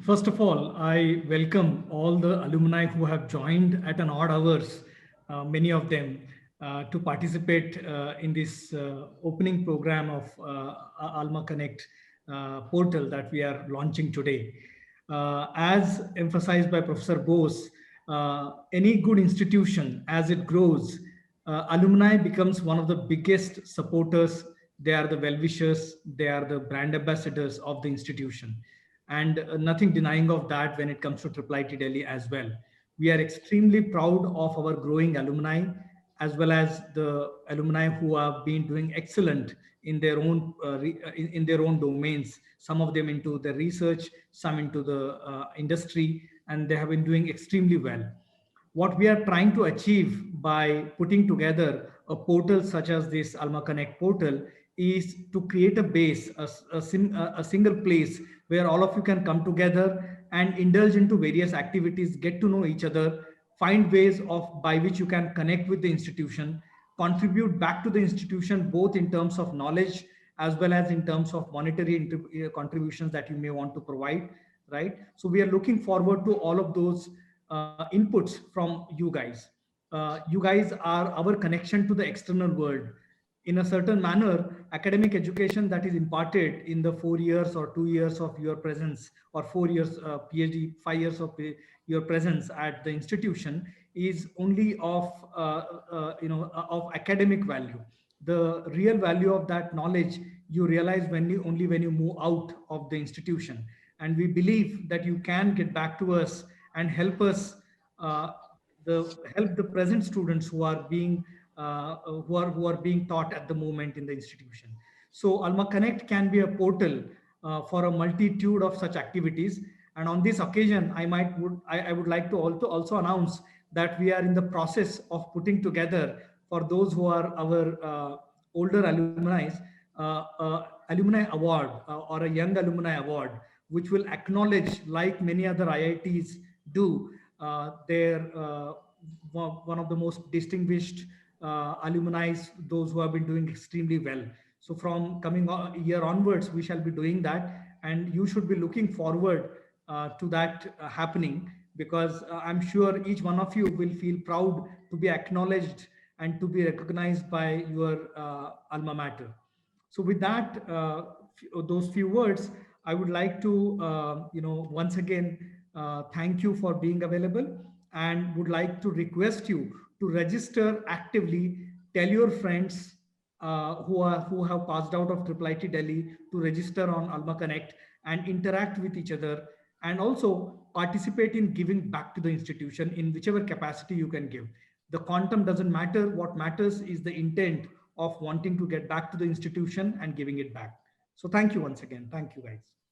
First of all, I welcome all the alumni who have joined at an odd hours, many of them, to participate in this opening program of Alma Connect portal that we are launching today. As emphasized by Professor Bose, any good institution, as it grows, alumni becomes one of the biggest supporters. They are the well-wishers, they are the brand ambassadors of the institution, and nothing denying of that when it comes to Triple IT Delhi as well. We are extremely proud of our growing alumni, as well as the alumni who have been doing excellent in their own in their own domains. Some of them into the research, some into the industry, and they have been doing extremely well. What we are trying to achieve by putting together a portal such as this Alma Connect portal is to create a base, a single place where all of you can come together and indulge into various activities, get to know each other, find ways of by which you can connect with the institution, contribute back to the institution, both in terms of knowledge as well as in terms of monetary contributions that you may want to provide, right? So we are looking forward to all of those inputs from you guys. You guys are our connection to the external world. In a certain manner, academic education that is imparted in the 4 years or 2 years of your presence, or 4 years PhD, 5 years of your presence at the institution, is only of of academic value. The real value of that knowledge you realize only when you move out of the institution. And we believe that you can get back to us and help us uh, help the present students who are being who are being taught at the moment in the institution. So Alma Connect can be a portal for a multitude of such activities. And on this occasion, I would like to also announce that we are in the process of putting together, for those who are our older alumni, alumni award or a young alumni award, which will acknowledge, like many other IITs do, their one of the most distinguished alumni, those who have been doing extremely well. So from coming year onwards, we shall be doing that, and you should be looking forward to that happening, because I'm sure each one of you will feel proud to be acknowledged and to be recognized by your alma mater. So with that, those few words, I would like to, once again, thank you for being available, and would like to request you to register actively. Tell your friends who have passed out of Triple IT Delhi to register on Alma Connect and interact with each other, and also participate in giving back to the institution in whichever capacity you can give. The quantum doesn't matter. What matters is the intent of wanting to get back to the institution and giving it back. So thank you once again. Thank you, guys.